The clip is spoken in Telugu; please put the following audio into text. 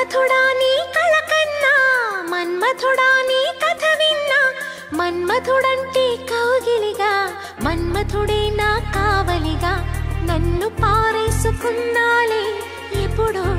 మన్మథుడా నీ కళ కన్నా, మన్మథుడా నీ కథ విన్నా, మన్మథుడంటే కౌగిలిగా, మన్మథుడే నా కావలిగా, నన్ను పారేసుకున్నాలే ఎప్పుడో